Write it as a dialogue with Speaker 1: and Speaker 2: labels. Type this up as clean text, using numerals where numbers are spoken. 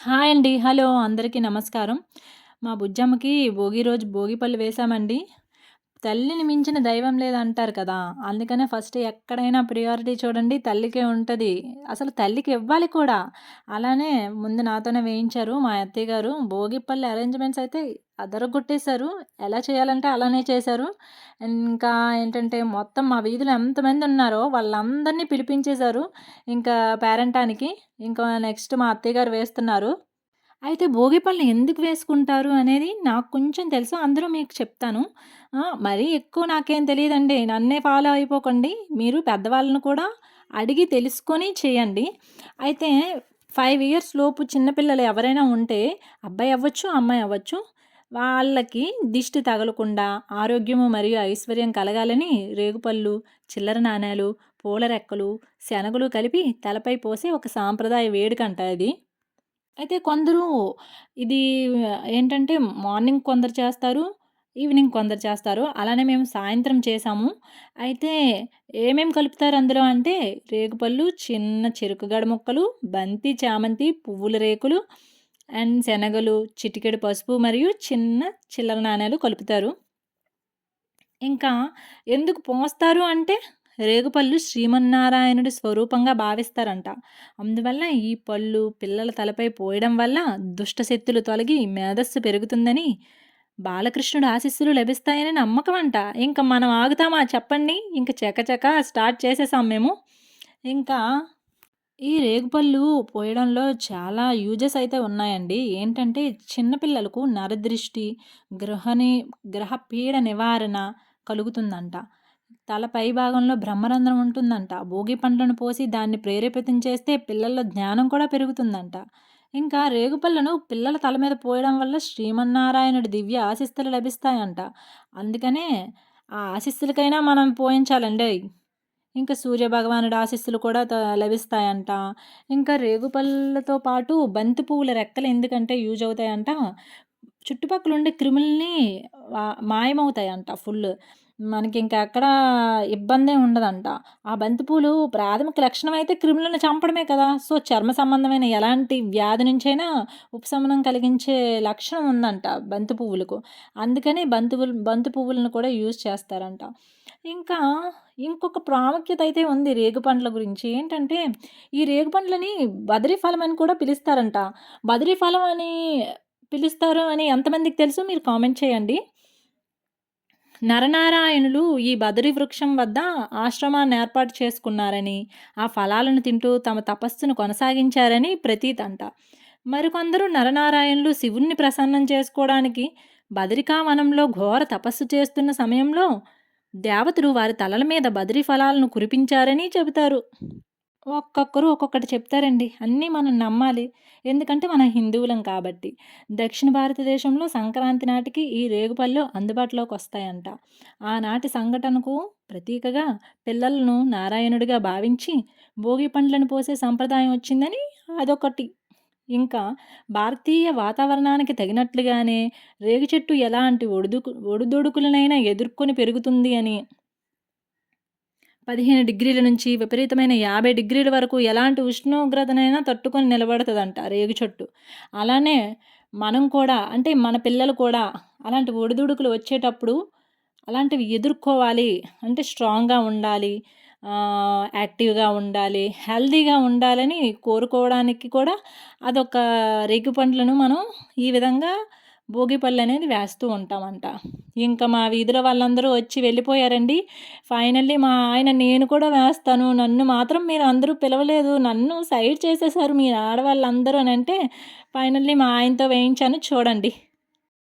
Speaker 1: Hi అండి. Hello! అందరికీ నమస్కారం. మా బుజ్జమ్మకి భోగి రోజు భోగి పళ్ళు వేశామండి. తల్లిని మించిన దైవం లేదంటారు కదా! అందుకనే ఫస్ట్ ఎక్కడైనా ప్రియారిటీ చూడండి తల్లికే ఉంటది. అసలు తల్లికి ఇవ్వాలి కూడా. అలానే ముందు నాతోనే వేయించారు మా అత్తయ్య గారు. భోగి పళ్ళు అరేంజ్‌మెంట్స్ అయితే అదరగొట్టేశారు. ఎలా చేయాలంటే అలానే చేశారు. ఇంకా ఏంటంటే మొత్తం మా వీధిలో ఎంతమందున్నారో వాళ్ళందరిని పిలిపించేశారు. ఇంకా పేరంటానికి. ఇంకా నెక్స్ట్ మా అత్తయ్య గారు వేస్తున్నారు. అయితే భోగిపళ్ళు ఎందుకు వేసుకుంటారు అనేది నాకు కొంచెం తెలుసు. అందులో మీకు చెప్తాను. మరీ ఎక్కువ నాకేం తెలీదండి. నన్నే ఫాలో అయిపోకండి. మీరు పెద్దవాళ్ళని కూడా అడిగి తెలుసుకొని చేయండి. అయితే 5 ఇయర్స్ లోపు చిన్న పిల్లలు ఎవరైనా ఉంటే అబ్బాయి అవ్వచ్చు, అమ్మాయి అవ్వచ్చు. వాళ్ళకి దిష్టి తగలకుండా ఆరోగ్యము మరియు ఐశ్వర్యం కలగాలని రేగుపళ్ళు, చిల్లర నాణేలు, పూల రెక్కలు, శనగలు కలిపి తలపై పోసే ఒక సాంప్రదాయ వేడుకంట ఇది. అయితే కొందరు ఇది ఏంటంటే మార్నింగ్ కొందరు చేస్తారు. ఈవినింగ్ కొందరు చేస్తారు. అలానే మేము సాయంత్రం చేసాము. అయితే ఏమేం కలుపుతారు అందులో అంటే రేగుపళ్ళు, చిన్న చెరుకు గడ ముక్కలు, బంతి, చామంతి, పువ్వుల రేకులు అండ్ శనగలు, చిటికెడు పసుపు మరియు చిన్న చిల్లర నాణేలు కలుపుతారు. ఇంకా ఎందుకు పోస్తారు అంటే, రేగుపళ్ళు శ్రీమన్నారాయణుడి స్వరూపంగా భావిస్తారంట. అందువల్ల ఈ పళ్ళు పిల్లల తలపై పోయడం వల్ల దుష్ట శక్తులు తొలగి మేధస్సు పెరుగుతుందని, బాలకృష్ణుడి ఆశీస్సులు లభిస్తాయని నమ్మకమంట. ఇంక మనం ఆగుతామా చెప్పండి? ఇంక చకచక స్టార్ట్ చేసేసాం మేము. ఇంకా ఈ రేగుపళ్ళు పోయడంలో చాలా యూజెస్ అయితే ఉన్నాయండి. ఏంటంటే చిన్న పిల్లలకు నరదృష్టి, గృహని గ్రహ పీడ నివారణ కలుగుతుందంట. తల పై భాగంలో బ్రహ్మరంధ్రం ఉంటుందంట. భోగి పండ్లను పోసి దాన్ని ప్రేరేపితం చేస్తే పిల్లల్లో జ్ఞానం కూడా పెరుగుతుందంట. ఇంకా రేగుపళ్ళను పిల్లల తల మీద పోయడం వల్ల శ్రీమన్నారాయణుడి దివ్య ఆశీస్సులు లభిస్తాయంట. అందుకనే ఆ ఆశీస్సులకైనా మనం పోయించాలండోయ్! ఇంకా సూర్యభగవానుడి ఆశీస్సులు కూడా లభిస్తాయంట. ఇంకా రేగుపళ్ళతో పాటు బంతి పువ్వుల రెక్కలు ఎందుకంటే యూజ్ అవుతాయంట, చుట్టుపక్కల ఉండే క్రిములని మాయమవుతాయంట ఫుల్లు. మనకింక ఎక్కడ ఇబ్బందే ఉండదంట. ఆ బంతిపూలు ప్రాథమిక లక్షణం అయితే క్రిములను చంపడమే కదా! సో, చర్మ సంబంధమైన ఎలాంటి వ్యాధి నుంచైనా ఉపశమనం కలిగించే లక్షణం ఉందంట బంతి పువ్వులకు. అందుకని బంతి పువ్వులను కూడా యూజ్ చేస్తారంట. ఇంకా ఇంకొక ప్రాముఖ్యత అయితే ఉంది రేగుపండ్ల గురించి. ఏంటంటే, ఈ రేగుపండ్లని బదరీ ఫలం అని కూడా పిలుస్తారంట. బదరీ ఫలం అని పిలుస్తారు అని ఎంతమందికి తెలుసు? మీరు కామెంట్ చేయండి. నరనారాయణులు ఈ బదరీ వృక్షం వద్ద ఆశ్రమాన్ని ఏర్పాటు చేసుకున్నారని, ఆ ఫలాలను తింటూ తమ తపస్సును కొనసాగించారని ప్రతీతంట. మరికొందరు నరనారాయణులు శివుణ్ణి ప్రసన్నం చేసుకోవడానికి బదరికావనంలో ఘోర తపస్సు చేస్తున్న సమయంలో దేవతలు వారి తలల మీద బదరీ ఫలాలను కురిపించారని చెబుతారు. ఒక్కొక్కరు ఒక్కొక్కటి చెప్తారండి. అన్నీ మనం నమ్మాలి. ఎందుకంటే మనం హిందువులం కాబట్టి. దక్షిణ భారతదేశంలో సంక్రాంతి నాటికి ఈ రేగుపళ్ళు అందుబాటులోకొస్తాయంట. ఆనాటి సంఘటనకు ప్రతీకగా పిల్లలను నారాయణుడిగా భావించి భోగి పండ్లను పోసే సంప్రదాయం వచ్చిందని అదొకటి. ఇంకా భారతీయ వాతావరణానికి తగినట్లుగానే రేగు చెట్టు ఎలాంటి ఒడిదుడుకులనైనా ఎదుర్కొని పెరుగుతుంది అని 15 డిగ్రీల నుంచి విపరీతమైన 50 డిగ్రీల వరకు ఎలాంటి ఉష్ణోగ్రతనైనా తట్టుకొని నిలబడతదంట రేగు చెట్టు. అలానే మనం కూడా అంటే మన పిల్లలు కూడా అలాంటి ఒడిదుడుకులు వచ్చేటప్పుడు అలాంటివి ఎదుర్కోవాలి. అంటే స్ట్రాంగ్‌గా ఉండాలి. యాక్టివ్‌గా ఉండాలి. హెల్తీగా ఉండాలని కోరుకోవడానికి కూడా అదొక రేగిపండ్లను మనం ఈ విధంగా భోగిపళ్ళనేది వేస్తూ ఉంటామంట. ఇంకా మా వీధిలో వాళ్ళందరూ వచ్చి వెళ్ళిపోయారండి. ఫైనల్లీ మా ఆయన నేను కూడా వేస్తాను. నన్ను మాత్రం మీరందరూ పిలవలేదు. నన్ను సైడ్ చేసేసారు మీరు ఆడవాళ్ళందరూ అనంటే ఫైనల్లీ మా ఆయనతో వేయించాను చూడండి.